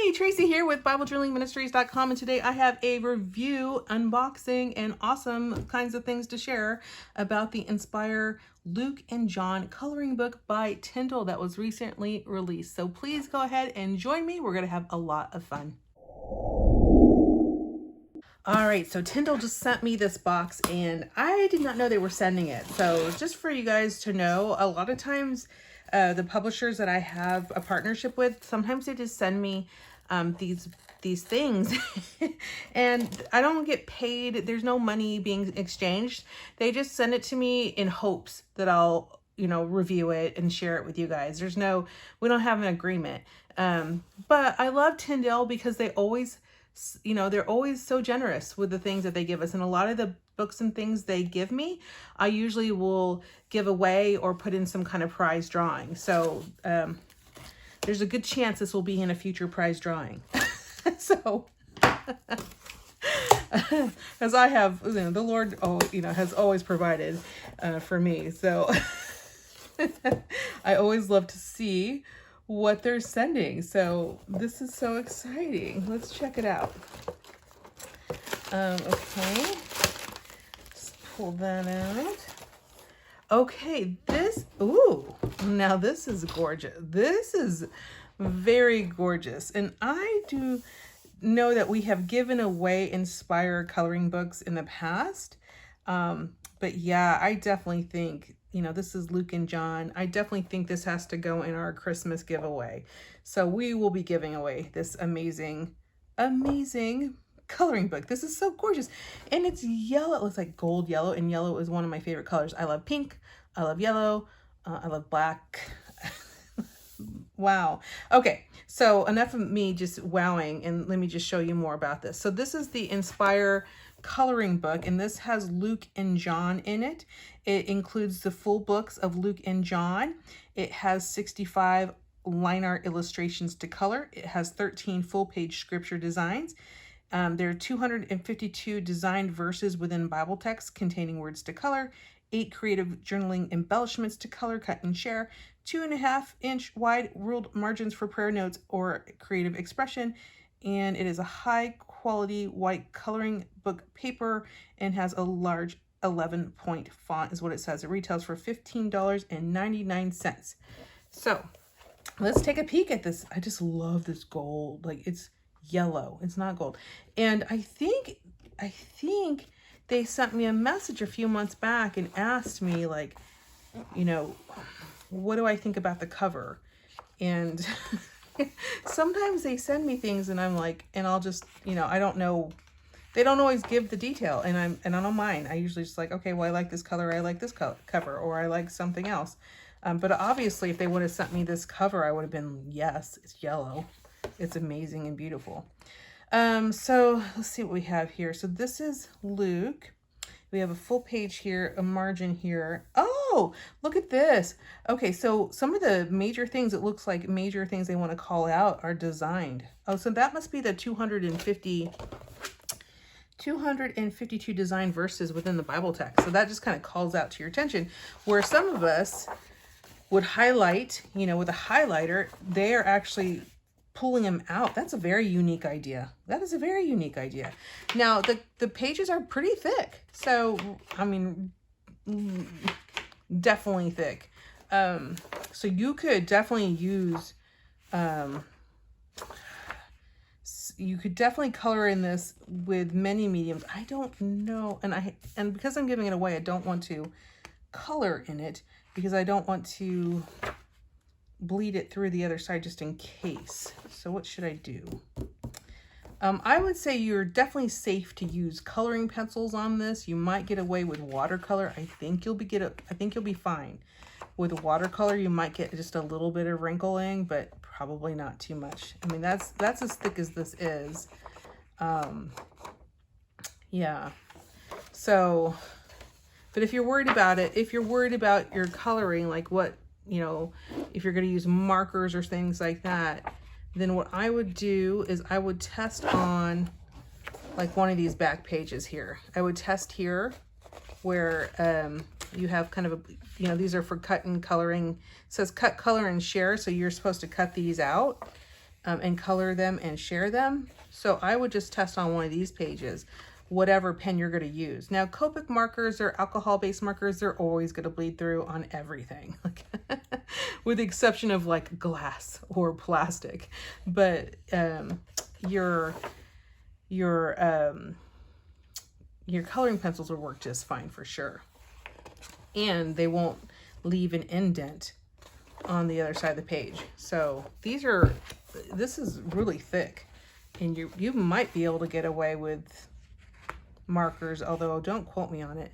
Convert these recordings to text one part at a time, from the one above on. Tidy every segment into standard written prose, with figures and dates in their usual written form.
Hi, Tracy here with BibleJournalingMinistries.com, and today I have a review, unboxing, and awesome kinds of things to share about the Inspire Luke and John coloring book by Tyndall that was recently released. So please go ahead and join me. We're going to have a lot of fun. All right, so Tyndall just sent me this box and I did not know they were sending it. So just for you guys to know, a lot of times the publishers that I have a partnership with, sometimes they just send me these things and I don't get paid. There's no money being exchanged. They just send it to me in hopes that I'll, review it and share it with you guys. We don't have an agreement. But I love Tyndall because they're always so generous with the things that they give us. And a lot of the books and things they give me, I usually will give away or put in some kind of prize drawing. So there's a good chance this will be in a future prize drawing. So, as I have, the Lord, has always provided for me. So I always love to see what they're sending. So this is so exciting. Let's check it out. Okay. Just pull that out. Okay, now this is gorgeous. This is very gorgeous. And I do know that we have given away Inspire coloring books in the past. But yeah, I definitely think, this is Luke and John. I definitely think this has to go in our Christmas giveaway. So we will be giving away this amazing, amazing coloring book. This is so gorgeous. And it's yellow. It looks like gold yellow, and yellow is one of my favorite colors. I love pink. I love yellow. I love black. Wow. Okay, so enough of me just wowing, and let me just show you more about this. So this is the Inspire coloring book, and this has Luke and John in it. It includes the full books of Luke and John. It has 65 line art illustrations to color. It has 13 full-page scripture designs. There are 252 designed verses within Bible text containing words to color, 8 creative journaling embellishments to color, cut, and share, 2.5-inch wide ruled margins for prayer notes or creative expression, and it is a high quality white coloring book paper and has a large 11-point font is what it says. It retails for $15.99. So let's take a peek at this. I just love this gold. Like, it's yellow. It's not gold. And I think they sent me a message a few months back and asked me, like, what do I think about the cover? And sometimes they send me things and I'm like, and I'll just, I don't know. They don't always give the detail, and I don't mind. I usually just like, okay, well, I like this color. I like this cover, or I like something else. But obviously if they would have sent me this cover, I would have been, yes, it's yellow. It's amazing and beautiful. So let's see what we have here. So this is Luke. We have a full page here, a margin here. Oh, look at this. Okay, so some of the major things, it looks like major things they want to call out are designed. Oh, so that must be the 252 design verses within the Bible text. So that just kind of calls out to your attention, where some of us would highlight, with a highlighter, they are actually pulling them out. That's a very unique idea. That is a very unique idea. Now, the pages are pretty thick. So, I mean, definitely thick. So you could definitely use, you could definitely color in this with many mediums. I don't know. And because I'm giving it away, I don't want to color in it because I don't want to bleed it through the other side just in case. So what should I do? I would say you're definitely safe to use coloring pencils on this. You might get away with watercolor. I think you'll be fine. With watercolor, you might get just a little bit of wrinkling, but probably not too much. I mean, that's as thick as this is. Yeah. So, but if you're worried about it, if you're worried about your coloring, like what, if you're going to use markers or things like that, then what I would do is I would test on like one of these back pages here. I would test here where you have kind of a, these are for cut and coloring. It says cut, color, and share. So you're supposed to cut these out. and color them and share them. So I would just test on one of these pages, whatever pen you're going to use. Now, Copic markers or alcohol-based markers, they're always going to bleed through on everything, with the exception of like glass or plastic. But your coloring pencils will work just fine for sure. And they won't leave an indent on the other side of the page. So this is really thick, and you might be able to get away with markers, although don't quote me on it.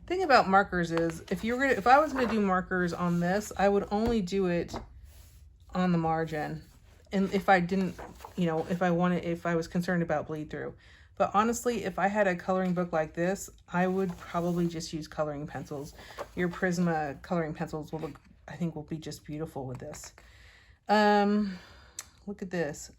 Thing about markers is if I was going to do markers on this, I would only do it on the margin. And if I didn't, if I was concerned about bleed through. But honestly, if I had a coloring book like this, I would probably just use coloring pencils. Your Prisma coloring pencils I think will be just beautiful with this. Look at this.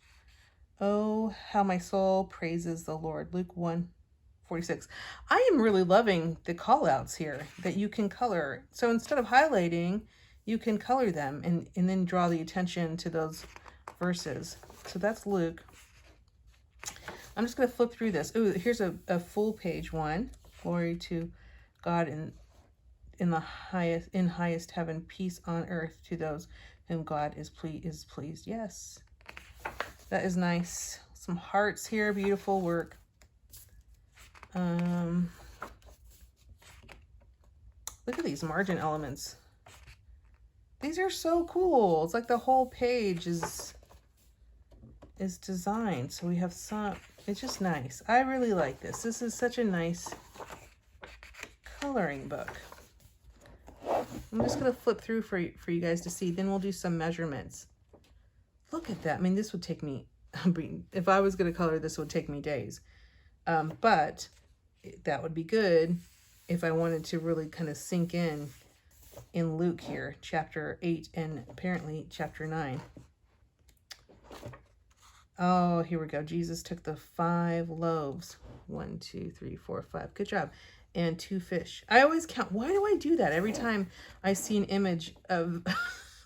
Oh, how my soul praises the Lord. Luke 1:46. I am really loving the call outs here that you can color. So instead of highlighting, you can color them and then draw the attention to those verses. So that's Luke. I'm just going to flip through this. Ooh, here's a full page one. Glory to God in the highest heaven, peace on earth to those whom God is pleased. Yes, that is nice. Some hearts here, beautiful work. Look at these margin elements. These are so cool. It's like the whole page is designed. So we have it's just nice. I really like this. This is such a nice coloring book. I'm just going to flip through for you guys to see. Then we'll do some measurements. Look at that. I mean, this would take me, if I was going to color this, would take me days. But that would be good if I wanted to really kind of sink in Luke here, chapter 8 and apparently chapter 9. Oh, here we go. Jesus took the 5 loaves. 1, 2, 3, 4, 5. Good job. And 2 fish. I always count. Why do I do that? Every time I see an image of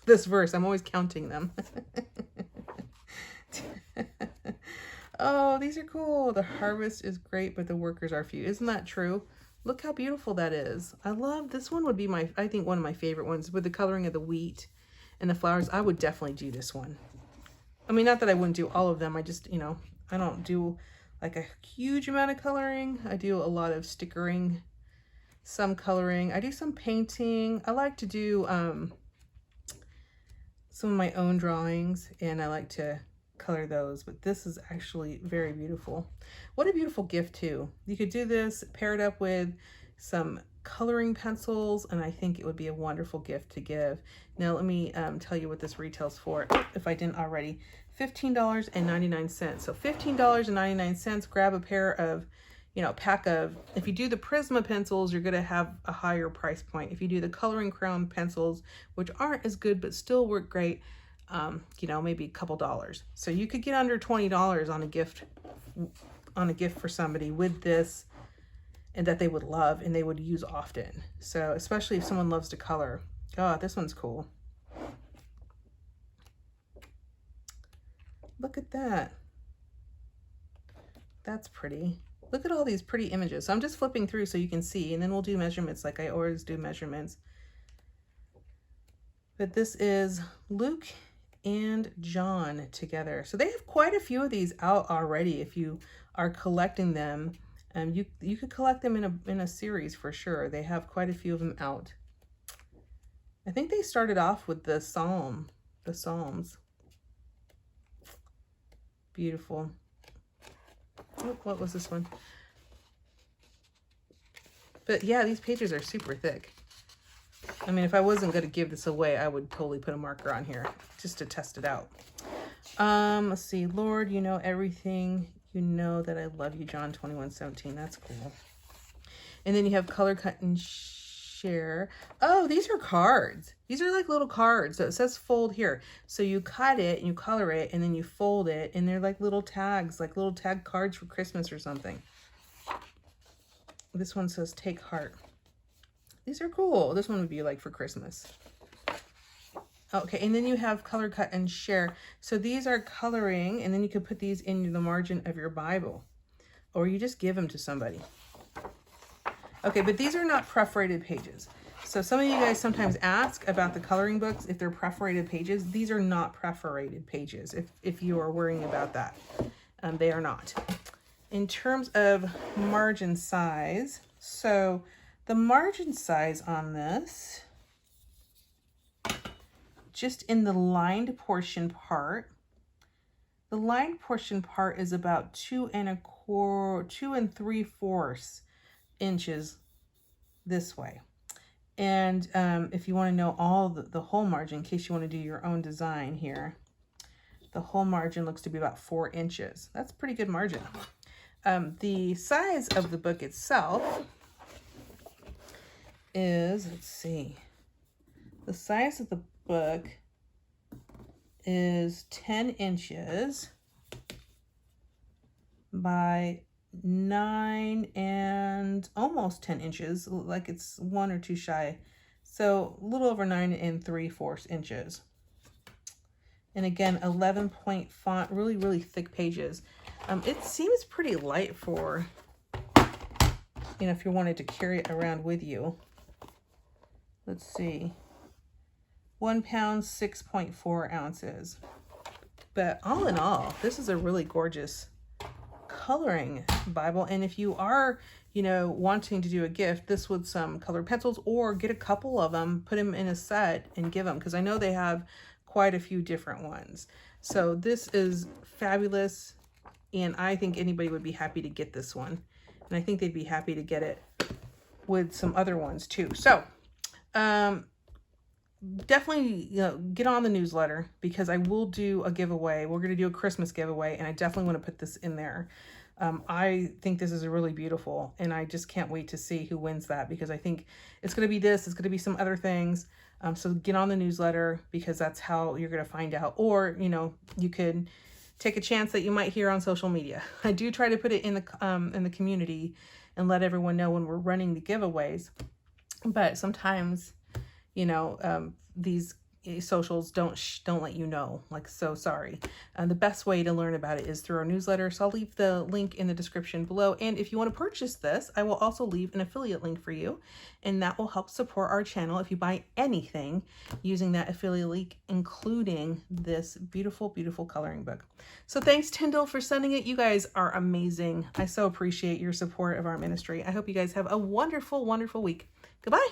this verse, I'm always counting them. Oh, these are cool. The harvest is great, but the workers are few. Isn't that true? Look how beautiful that is. I love this one. Would be I think one of my favorite ones with the coloring of the wheat and the flowers. I would definitely do this one. I mean, not that I wouldn't do all of them. I just, I don't do like a huge amount of coloring. I do a lot of stickering, some coloring. I do some painting. I like to do some of my own drawings, and I like to color those. But this is actually very beautiful. What a beautiful gift too. You could do this, pair it up with some coloring pencils, and I think it would be a wonderful gift to give. Now let me tell you what this retails for, if I didn't already. $15.99. So $15.99. Grab a pair of, pack of, if you do the Prisma pencils, you're going to have a higher price point. If you do the coloring crown pencils, which aren't as good but still work great, maybe a couple dollars. So you could get under $20 on a gift for somebody with this, and that they would love and they would use often. So especially if someone loves to color. Oh, this one's cool. Look at that. That's pretty. Look at all these pretty images. So I'm just flipping through so you can see, and then we'll do measurements like I always do measurements. But this is Luke and John together. So they have quite a few of these out already. If you are collecting them, you could collect them in a series for sure. They have quite a few of them out. I think they started off with the Psalms. Beautiful. Oh, what was this one? But yeah, these pages are super thick. I mean, if I wasn't going to give this away, I would totally put a marker on here just to test it out. Let's see. Lord, you know everything. You know that I love you. John 21:17. That's cool. And then you have color, cut, and share. Oh, these are cards. These are like little cards. So it says fold here. So you cut it and you color it and then you fold it, and they're like little tags, like little tag cards for Christmas or something. This one says take heart. These are cool. This one would be like for Christmas. Okay, and then you have color cut and share. So these are coloring, and then you can put these in the margin of your Bible, or you just give them to somebody. Okay, but these are not perforated pages. So some of you guys sometimes ask about the coloring books if they're perforated pages. These are not perforated pages, if you are worrying about that. They are not. In terms of margin size, so the margin size on this, just in the lined portion part, the lined portion part is about 2 3/4 inches this way. And if you want to know all the whole margin, in case you want to do your own design here, the whole margin looks to be about 4 inches. That's a pretty good margin. The size of the book itself is, let's see, the size of the book is 10 inches by 9 and almost 10 inches, like it's 1 or 2 shy. So a little over 9 3/4 inches. And again, 11-point font, really, really thick pages. It seems pretty light for, you know, if you wanted to carry it around with you. Let's see. 1 pound, 6.4 ounces. But all in all, this is a really gorgeous coloring Bible. And if you are, you know, wanting to do a gift, this with some colored pencils, or get a couple of them, put them in a set and give them, because I know they have quite a few different ones. So this is fabulous, and I think anybody would be happy to get this one, and I think they'd be happy to get it with some other ones too. So definitely, you know, get on the newsletter, because I will do a giveaway. We're going to do a Christmas giveaway, and I definitely want to put this in there. I think this is really beautiful, and I just can't wait to see who wins that, because I think it's going to be this, it's going to be some other things. So get on the newsletter, because that's how you're going to find out. Or, you know, you could take a chance that you might hear on social media. I do try to put it in the community and let everyone know when we're running the giveaways. But sometimes, you know, these socials don't let you know, like, so sorry. The best way to learn about it is through our newsletter, so I'll leave the link in the description below. And if you want to purchase this, I will also leave an affiliate link for you, and that will help support our channel if you buy anything using that affiliate link, including this beautiful, beautiful coloring book. So thanks, Tyndall, for sending it. You guys are amazing. I so appreciate your support of our ministry. I hope you guys have a wonderful, wonderful week. Goodbye.